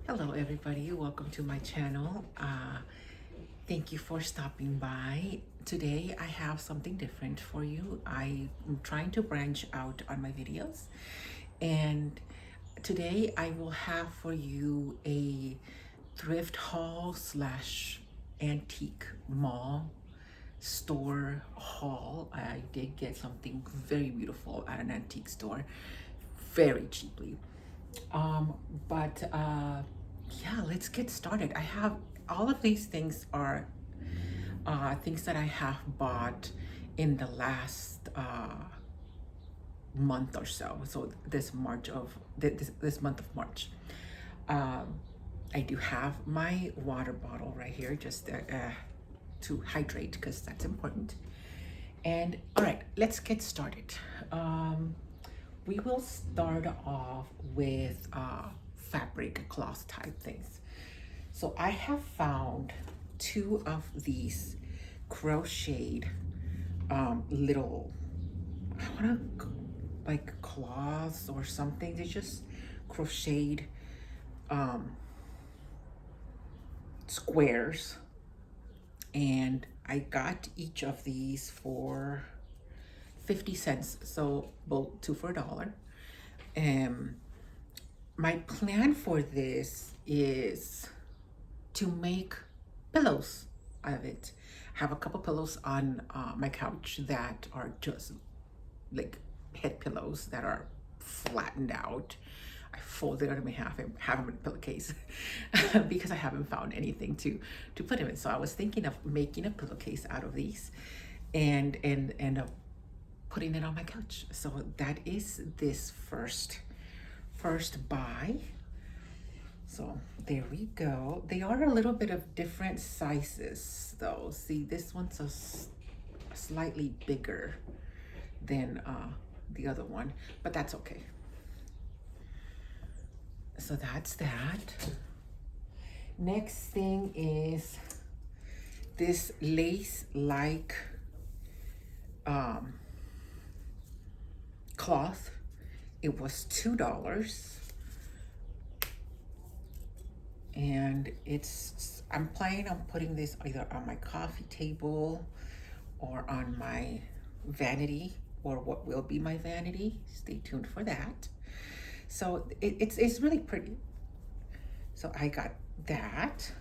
Hello everybody, welcome to my channel. Thank you for stopping by. Today I have something different for you. I'm trying to branch out on my videos, and today I will have for you a thrift haul slash antique mall store haul. I did get something very beautiful at an antique store very cheaply. Um, but yeah, let's get started. I have all of these things are things that I have bought in the last month or so. So this month of March. Um, I do have my water bottle right here just to hydrate because that's important. And all right, let's get started. We will start off with fabric cloth type things. So I have found two of these crocheted little, I want to like cloths or something. They just crocheted um, squares, and I got each of these for 50 cents, so both two for $1. My plan for this is to make pillows out of it. I have a couple pillows on my couch that are just like head pillows that are flattened out. I folded them in half and have them in a pillowcase because I haven't found anything to put them in. So I was thinking of making a pillowcase out of these and putting it on my couch. So that is this first buy. So there we go. They are a little bit of different sizes though. See, this one's slightly bigger than the other one, but that's okay. So that's that. Next thing is this lace-like cloth. It was $2. And I'm planning on putting this either on my coffee table or on my vanity, or what will be my vanity. Stay tuned for that. So it's really pretty. So I got that.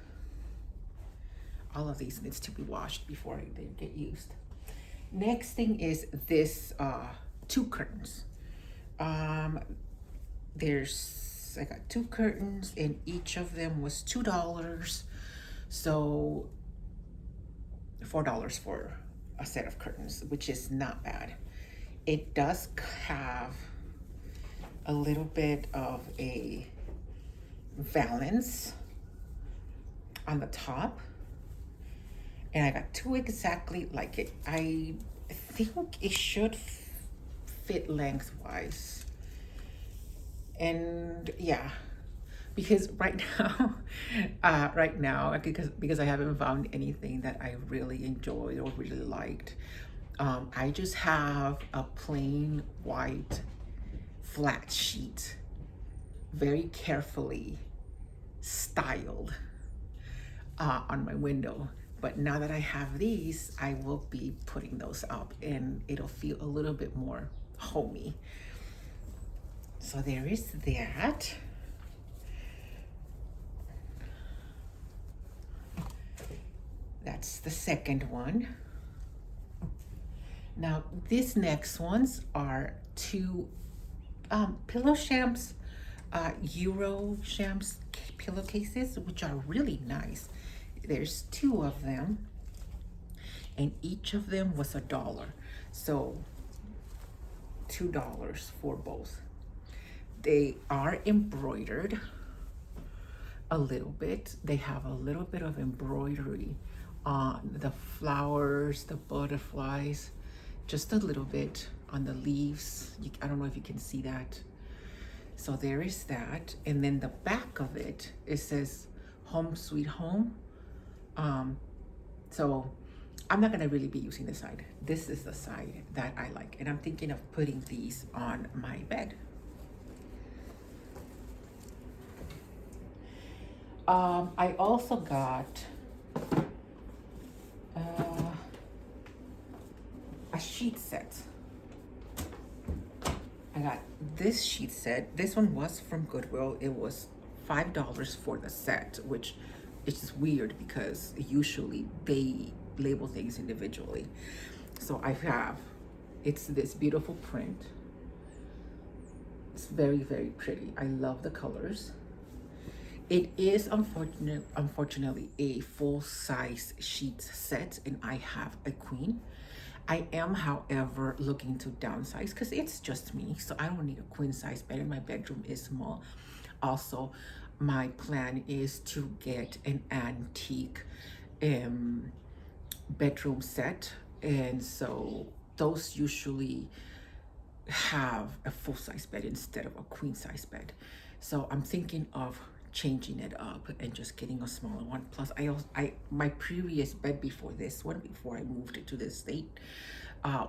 All of these needs to be washed before they get used. Next thing is this two curtains. I got two curtains and each of them was $2. So $4 for a set of curtains, which is not bad. It does have a little bit of a valance on the top, and I got two exactly like it. I think it should fit lengthwise, and yeah, because right now, because I haven't found anything that I really enjoyed or really liked. I just have a plain white flat sheet, very carefully styled on my window. But now that I have these, I will be putting those up and it'll feel a little bit more homey. So there is that. That's the second one. Now, these next ones are two pillow shams, Euro shams pillowcases, which are really nice. There's two of them, and each of them was $1. So $2 for both. They are embroidered a little bit. They have a little bit of embroidery on the flowers, the butterflies, just a little bit on the leaves. I don't know if you can see that. So there is that. And then the back of it says Home Sweet Home. So I'm not gonna really be using this side. This is the side that I like. And I'm thinking of putting these on my bed. I also got uh, a sheet set. I got this sheet set. This one was from Goodwill. It was $5 for the set, which is just weird because usually they label things individually. So I have, it's this beautiful print. It's very, very pretty. I love the colors. It is unfortunately a full-size sheet set, and I have a queen. I am, however, looking to downsize because it's just me, so I don't need a queen size bed, and my bedroom is small. Also, my plan is to get an antique bedroom set, and so those usually have a full-size bed instead of a queen size bed. So I'm thinking of changing it up and just getting a smaller one. Plus, my previous bed before this one, before I moved it to this state,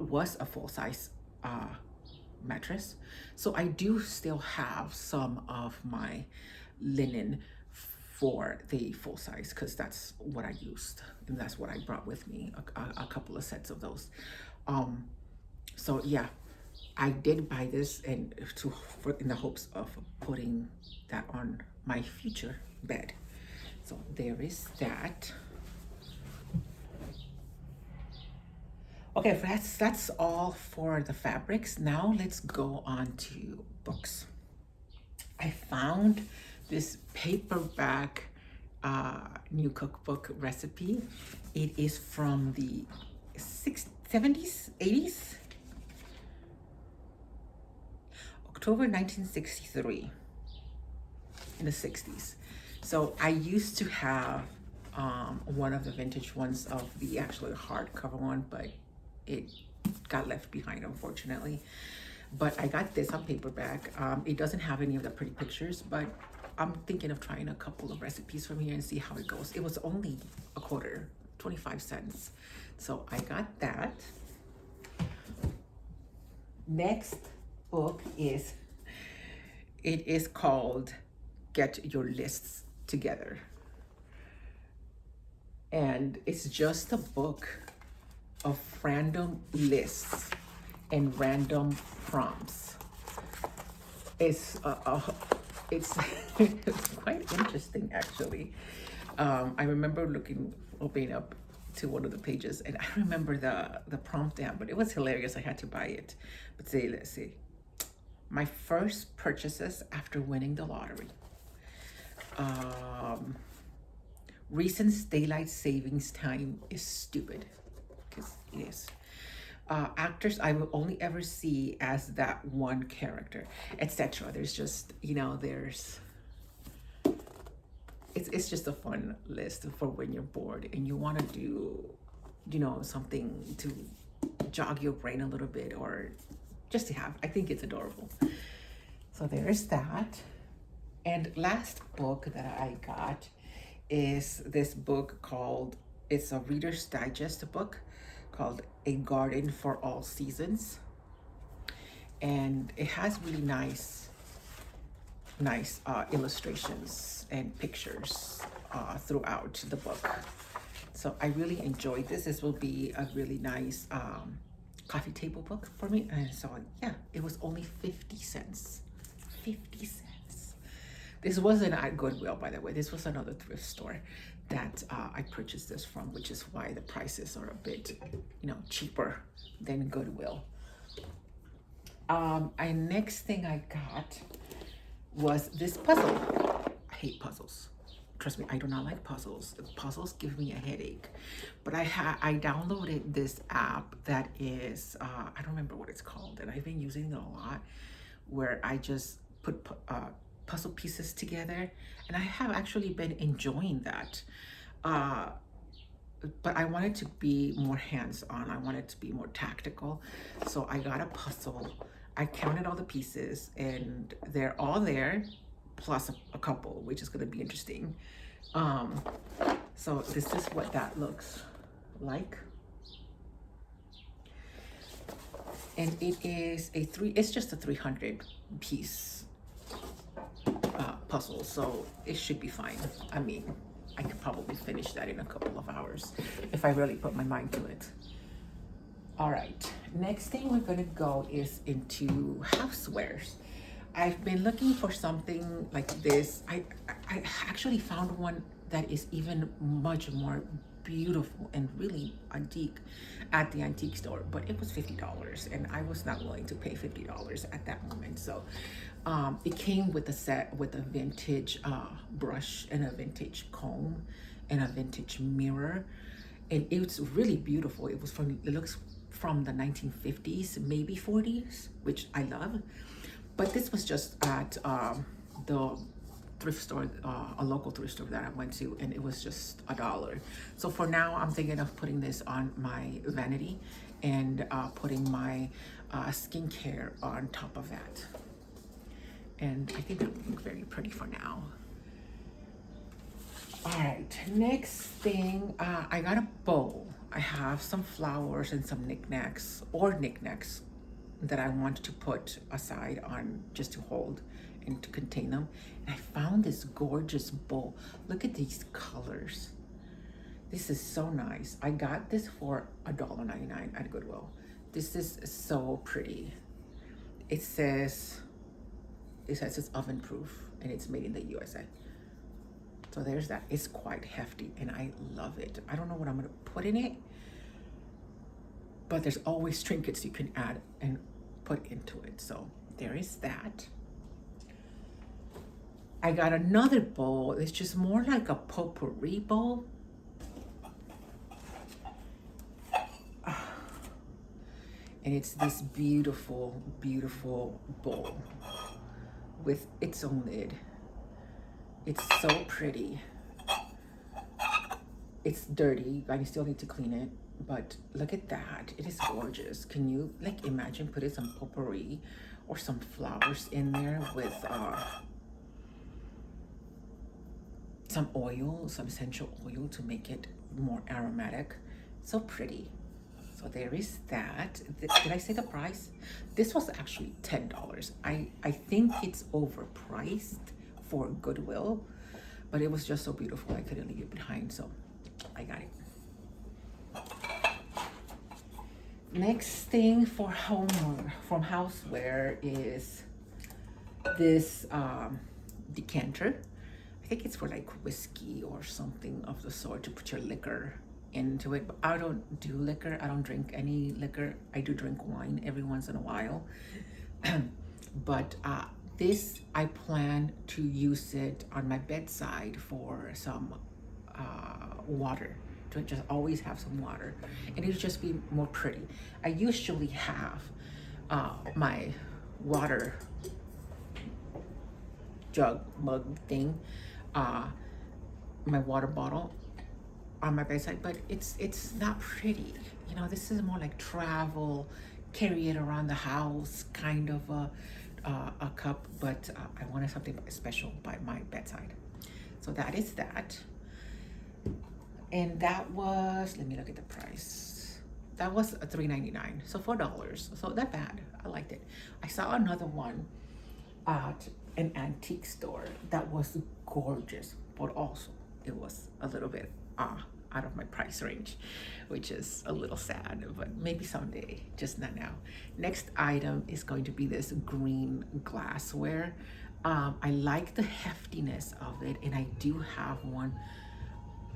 was a full-size mattress. So I do still have some of my linen for the full size because that's what I used, and that's what I brought with me, a couple of sets of those. So yeah, I did buy this and in the hopes of putting that on my future bed. So there is that. Okay, that's all for the fabrics. Now let's go on to books. I found this paperback new cookbook recipe. It is from the 70s, 80s, October 1963, in the 60s. So I used to have one of the vintage ones of the actually hardcover one, but it got left behind, unfortunately. But I got this on paperback. It doesn't have any of the pretty pictures, but I'm thinking of trying a couple of recipes from here and see how it goes. It was only a quarter, 25 cents. So I got that. Next book is, it is called Get Your Lists Together. And it's just a book of random lists and random prompts. It's it's it's quite interesting, actually. I remember opening up to one of the pages, and I remember the prompt down, but it was hilarious. I had to buy it. But let's see. My first purchases after winning the lottery. Recent daylight savings time is stupid, because it is. Actors I will only ever see as that one character, etc. There's just, it's just a fun list for when you're bored and you want to do, something to jog your brain a little bit, or just to have. I think it's adorable. So there's that. And last book that I got is this book called, it's a Reader's Digest book called A Garden for All Seasons. And it has really nice illustrations and pictures throughout the book. So I really enjoyed this. This will be a really nice coffee table book for me. And so yeah, it was only 50 cents. 50 cents. This wasn't at Goodwill, by the way. This was another thrift store that I purchased this from, which is why the prices are a bit, cheaper than Goodwill. Next thing I got was this puzzle. I hate puzzles. Trust me, I do not like puzzles. Puzzles give me a headache. But I downloaded this app that is, I don't remember what it's called, and I've been using it a lot, where I just put puzzle pieces together, and I have actually been enjoying that. But I wanted to be more hands-on. I wanted to be more tactical. So I got a puzzle. I counted all the pieces, and they're all there, plus a couple, which is gonna be interesting. So this is what that looks like. And it is it's just a 300 piece puzzle, so it should be fine. I mean, I could probably finish that in a couple of hours if I really put my mind to it. All right, next thing we're gonna go is into housewares. I've been looking for something like this. I actually found one that is even much more beautiful and really antique at the antique store, but it was $50 and I was not willing to pay $50 at that moment. So it came with a set with a vintage brush and a vintage comb and a vintage mirror, and it's really beautiful. It looks from the 1950s, maybe 40s, which I love. But this was just at the thrift store, a local thrift store that I went to, and it was just $1. So for now, I'm thinking of putting this on my vanity and putting my skincare on top of that. And I think that would look very pretty for now. All right, next thing, I got a bowl. I have some flowers and some knickknacks that I want to put aside on just to hold and to contain them. And I found this gorgeous bowl. Look at these colors. This is so nice. I got this for $1.99 at Goodwill. This is so pretty. It says it's oven proof and it's made in the USA. So there's that. It's quite hefty and I love it. I don't know what I'm gonna put in it, but there's always trinkets you can add and put into it. So there is that. I got another bowl. It's just more like a potpourri bowl. And it's this beautiful, beautiful bowl with its own lid. It's so pretty. It's dirty. I still need to clean it, but look at that. It is gorgeous. Can you like imagine putting some potpourri or some flowers in there with some oil, some essential oil to make it more aromatic? So pretty. So there is that. Did I say the price? This was actually $10. I think it's overpriced for Goodwill, but it was just so beautiful I couldn't leave it behind, so I got it. Next thing for houseware is this decanter. I think it's for like whiskey or something of the sort, to put your liquor into it. But I don't do liquor. I don't drink any liquor. I do drink wine every once in a while. But this, I plan to use it on my bedside for some water, to just always have some water, and it'll just be more pretty. I usually have my water jug mug thing, my water bottle on my bedside, but it's not pretty. You know, this is more like travel, carry it around the house kind of a cup, but I wanted something special by my bedside. So that is that. And that was, let me look at the price. That was $3.99, so $4. So not bad. I liked it. I saw another one at an antique store that was gorgeous, but also it was a little bit out of my price range, which is a little sad, but maybe someday, just not now. Next item is going to be this green glassware. I like the heftiness of it, and I do have one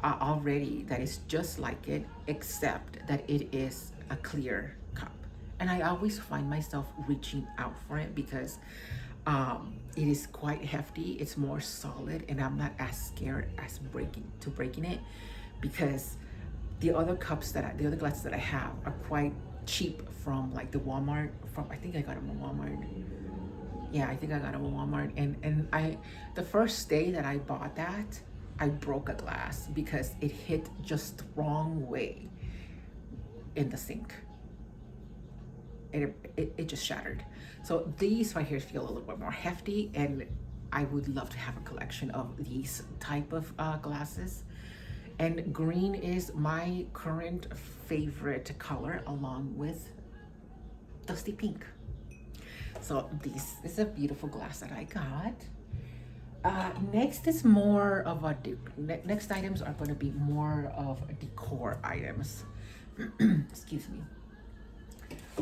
already that is just like it, except that it is a clear cup. And I always find myself reaching out for it because it is quite hefty. It's more solid, and I'm not as scared as breaking it, because the other glasses that I have are quite cheap from like the Walmart. I think I got them at Walmart. Yeah, I think I got them at Walmart. And the first day that I bought that, I broke a glass because it hit just the wrong way in the sink. It just shattered. So these right here feel a little bit more hefty, and I would love to have a collection of these type of glasses. And green is my current favorite color, along with dusty pink. So this is a beautiful glass that I got. Next is more of a next items are going to be more of decor items. Excuse me.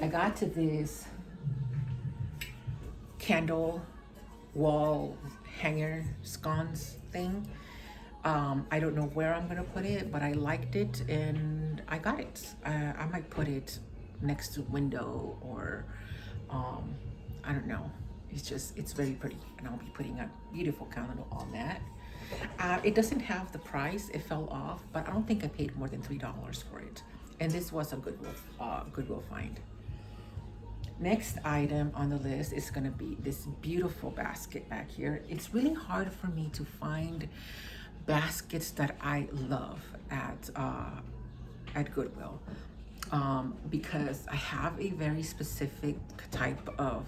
I got to this candle wall hanger scones thing. I don't know where I'm gonna put it, but I liked it and I got it. I might put it next to window or um, I don't know. It's very pretty, and I'll be putting a beautiful candle on that. It doesn't have the price; it fell off, but I don't think I paid more than $3 for it. And this was a Goodwill find. Next item on the list is gonna be this beautiful basket back here. It's really hard for me to find baskets that I love at Goodwill because I have a very specific type of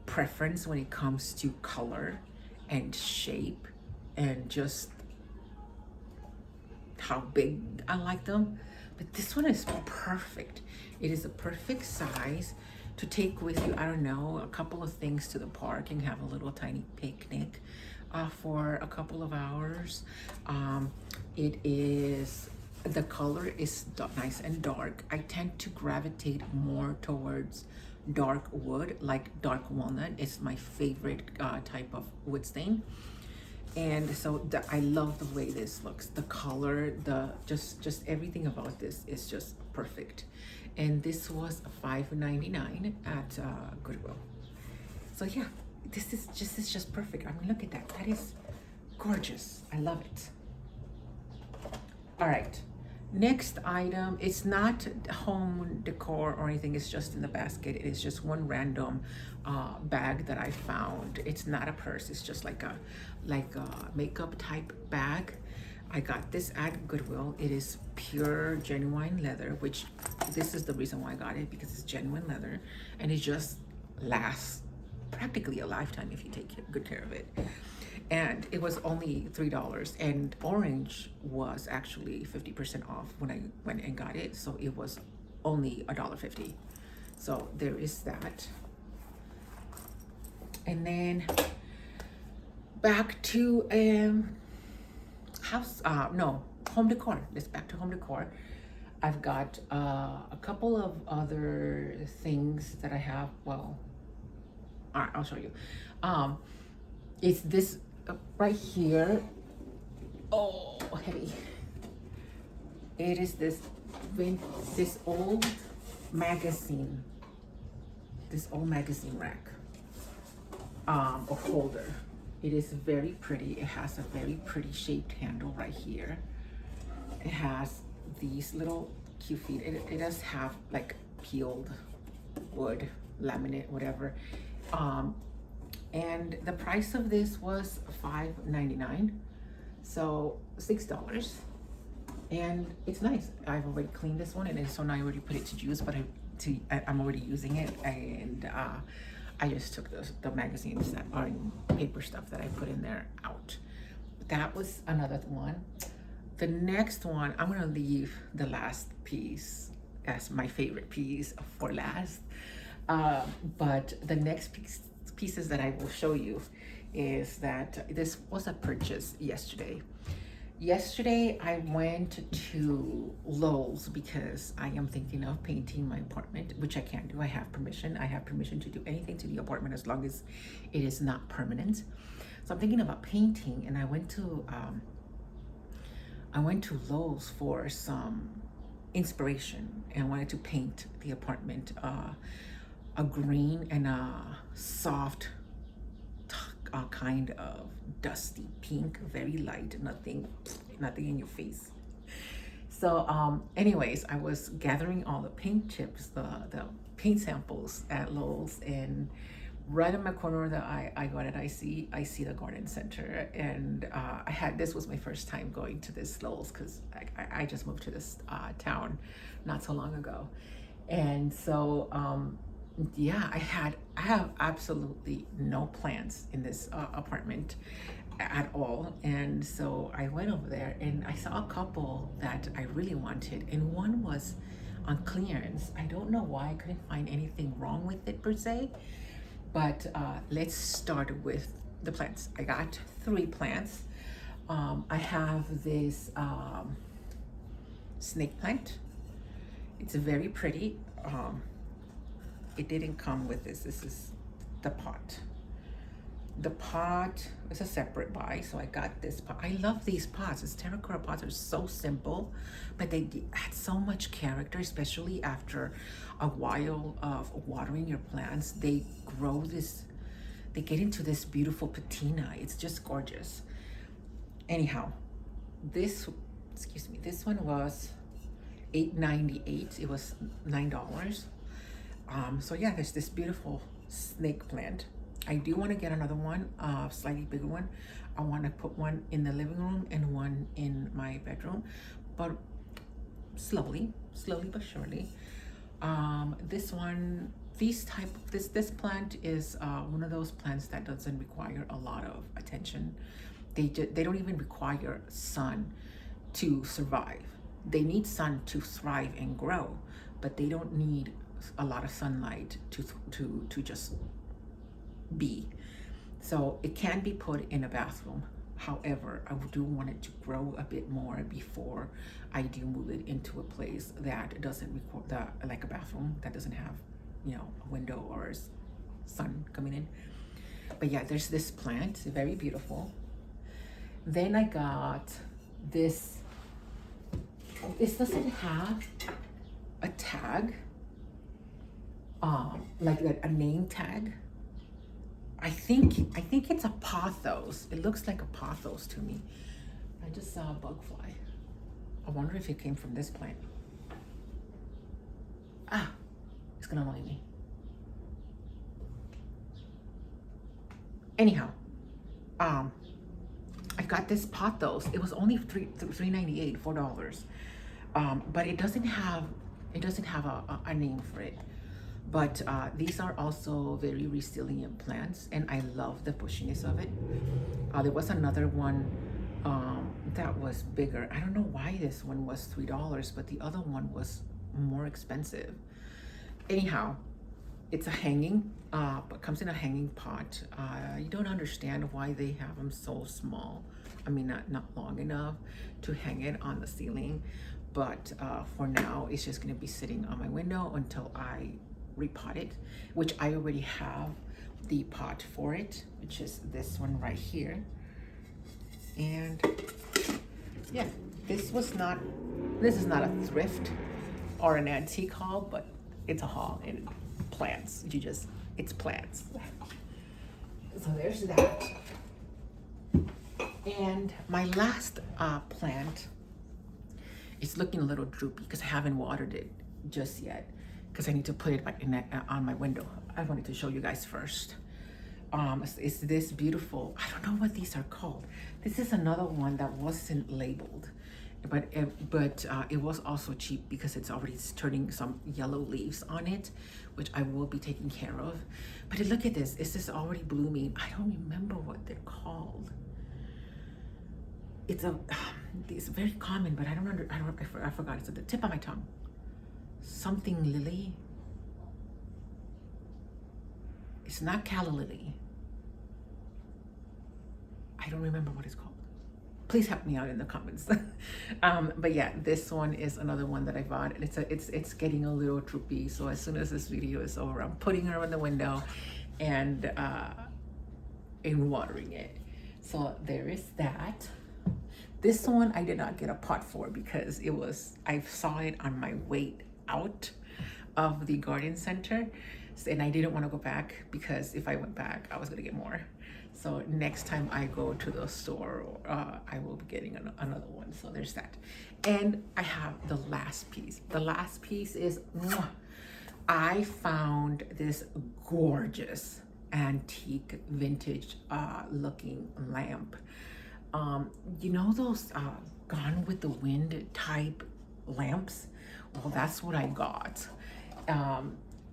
preference when it comes to color and shape and just how big I like them. But this one is perfect. It is a perfect size to take with you, I don't know, a couple of things to the park and have a little tiny picnic for a couple of hours. The color is nice and dark. I tend to gravitate more towards dark wood, like dark walnut. It's my favorite type of wood stain. And so I love the way this looks. The color, just everything about this is just perfect. And this was $5.99 at Goodwill. So yeah, this is just perfect. I mean, look at that. That is gorgeous. I love it. All right. Next item, it's not home decor or anything, it's just in the basket. It is just one random bag that I found. It's not a purse, it's just like a makeup type bag. I got this at Goodwill. It is pure genuine leather, which this is the reason why I got it, because it's genuine leather and it just lasts practically a lifetime if you take good care of it. And it was only $3, and orange was actually 50% off when I went and got it, so it was only $1.50. So there is that. And then back to home decor. Let's back to home decor. I've got a couple of other things that I have. Well, all right, I'll show you. It's this right here. Oh, heavy. It is this old magazine rack or holder. It is very pretty. It has a very pretty shaped handle right here. It has these little cute feet. It does have like peeled wood, laminate, whatever. And the price of this was $5.99, so $6. And it's nice. I've already cleaned this one, and so now I already put it to use, but I'm already using it, and I just took the magazines that are in paper stuff that I put in there out. That was another one. The next one, I'm gonna leave the last piece as my favorite piece for last. But the next pieces that I will show you is that this was a purchase yesterday. Yesterday I went to Lowe's because I am thinking of painting my apartment, which I can do. I have permission. I have permission to do anything to the apartment as long as it is not permanent. So I'm thinking about painting, and I went to Lowe's for some inspiration, and I wanted to paint the apartment a green and a soft kind of dusty pink, very light, nothing in your face. So anyways, I was gathering all the paint chips, the paint samples at Lowe's, and right in my corner that I got it, I see the garden center. And this was my first time going to this Lowe's because I just moved to this town not so long ago. And so yeah, I have absolutely no plants in this apartment at all. And so I went over there and I saw a couple that I really wanted, and one was on clearance. I don't know why. I couldn't find anything wrong with it per se, but let's start with the plants. I got 3 plants. I have this snake plant. It's very pretty. It didn't come with this. This is the pot. The pot is a separate buy, so I got this pot. I love these pots. These terracotta pots are so simple, but they add so much character, especially after a while of watering your plants. They grow this, they get into this beautiful patina. It's just gorgeous. Anyhow, this, excuse me, this one was $8.98. It was $9. So yeah, there's this beautiful snake plant. I do want to get another one, slightly bigger one. I want to put one in the living room and one in my bedroom, but slowly but surely. This one, this plant is one of those plants that doesn't require a lot of attention. They don't even require sun to survive. They need sun to thrive and grow, but they don't need a lot of sunlight to just be. So it can be put in a bathroom. However, I do want it to grow a bit more before I do move it into a place that doesn't require like a bathroom that doesn't have, you know, a window or sun coming in. But yeah, there's this plant, very beautiful. Then I got this. This doesn't have a tag, like a name tag. I think it's a pothos. It looks like a pothos to me. I just saw a bug fly. I wonder if it came from this plant. Ah, it's gonna annoy me. Anyhow, I got this pothos. It was only $3.98, $4. But it doesn't have a name for it. But these are also very resilient plants, and I love the bushiness of it. There was another one that was bigger. I don't know why this one was $3, but the other one was more expensive. Anyhow, it's a hanging, but comes in a hanging pot. You don't understand why they have them so small. I mean, not long enough to hang it on the ceiling. But for now, it's just gonna be sitting on my window until I repot it, which I already have the pot for it, which is this one right here. And yeah, this is not a thrift or an antique haul, but it's a haul in plants. It's plants. So there's that. And my last plant is looking a little droopy because I haven't watered it just yet, because I need to put it on my window. I wanted to show you guys first. It's this beautiful, I don't know what these are called. This is another one that wasn't labeled, but it was also cheap because it's already turning some yellow leaves on it, which I will be taking care of. But look at this, it's just already blooming. I don't remember what they're called. It's very common, but I forgot. It's at the tip of my tongue. Something lily. It's not calla lily. I don't remember what it's called. Please help me out in the comments. But yeah, this one is another one that I bought. It's getting a little droopy. So as soon as this video is over, I'm putting her in the window and watering it. So there is that. This one I did not get a pot for because I saw it on my way out of the garden center, and I didn't want to go back because if I went back, I was gonna get more. So next time I go to the store, I will be getting another one. So there's that. And I have the last piece. The last piece is, I found this gorgeous antique vintage looking lamp. You know those Gone with the Wind type lamps? Well, that's what I got.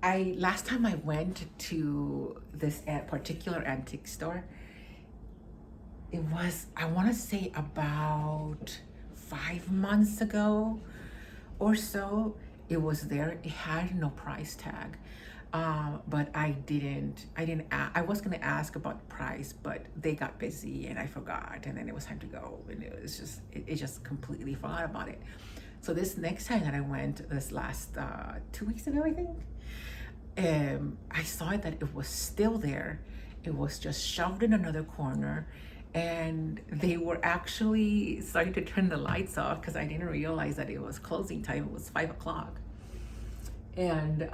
Last time I went to this particular antique store, it was, I want to say about 5 months ago or so. It was there. It had no price tag. But I was gonna ask about the price, but they got busy and I forgot, and then it was time to go, and it just completely forgot about it. So this next time that I went, this last 2 weeks ago, I think, I saw that it was still there. It was just shoved in another corner, and they were actually starting to turn the lights off because I didn't realize that it was closing time. It was 5 o'clock, and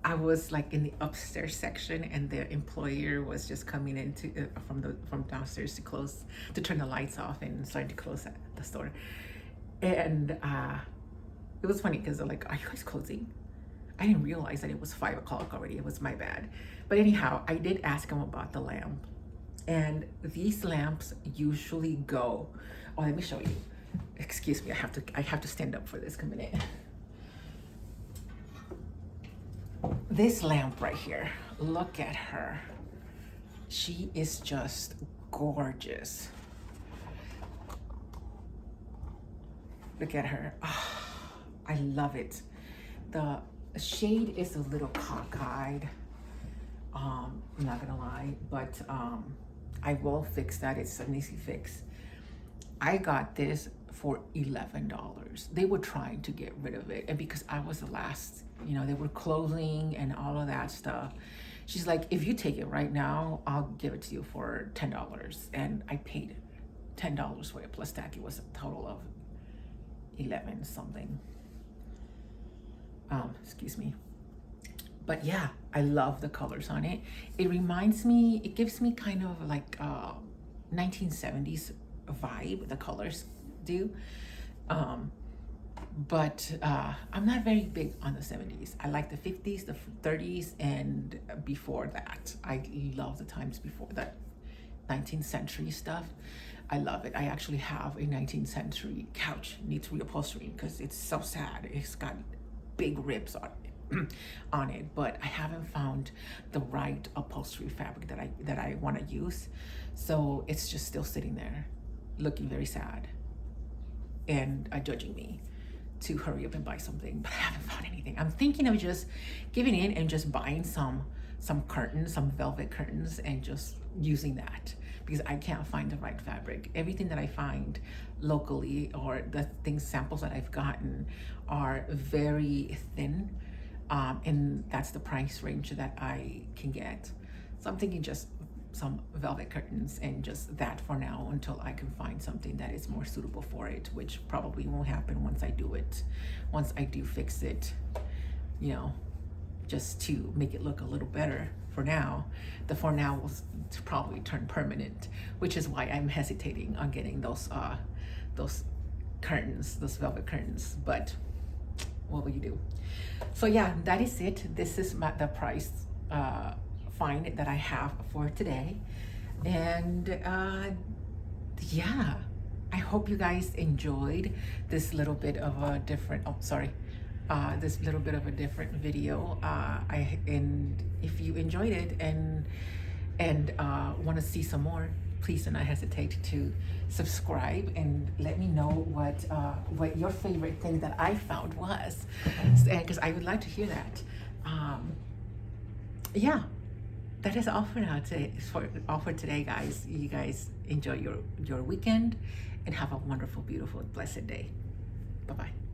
I was like in the upstairs section, and the employer was just coming into from downstairs to turn the lights off and starting to close the store. And it was funny because they're like, "Are you guys closing?" I didn't realize that it was 5 o'clock already. It was my bad. But anyhow, I did ask him about the lamp, and these lamps usually go. Oh, let me show you. Excuse me. I have to stand up for this a minute. This lamp right here, look at her. She is just gorgeous. Look at her. Oh, I love it. The shade is a little cockeyed. I'm not gonna lie, but I will fix that. It's an easy fix. I got this for $11. They were trying to get rid of it, and because I was the last, they were closing and all of that stuff. She's like, "If you take it right now, I'll give it to you for $10." And I paid $10 for it plus tax. It was a total of 11 something. Excuse me. But yeah, I love the colors on it. It gives me kind of like 1970s vibe, the colors do. But I'm not very big on the 70s. I like the 50s, the 30s, and before that. I love the times before that, 19th century stuff. I love it. I actually have a 19th century couch, needs reupholstering because it's so sad. It's got big ribs on it, but I haven't found the right upholstery fabric that I want to use. So it's just still sitting there, looking very sad, and judging me to hurry up and buy something, but I haven't found anything. I'm thinking of just giving in and just buying some curtains, some velvet curtains, and just using that because I can't find the right fabric. Everything that I find locally, or the samples that I've gotten, are very thin, and that's the price range that I can get. So I'm thinking just some velvet curtains and just that for now until I can find something that is more suitable for it, which probably won't happen once I do fix it, just to make it look a little better. For now, the for now will probably turn permanent, which is why I'm hesitating on getting those curtains, those velvet curtains. But what will you do? So yeah, that is it. This is the price find that I have for today. And yeah, I hope you guys enjoyed this little bit of a different this little bit of a different video. And if you enjoyed it and want to see some more, please do not hesitate to subscribe and let me know what your favorite thing that I found was, because I would like to hear that. Yeah, that is all for now for today, guys. You guys enjoy your weekend and have a wonderful, beautiful, blessed day. Bye-bye.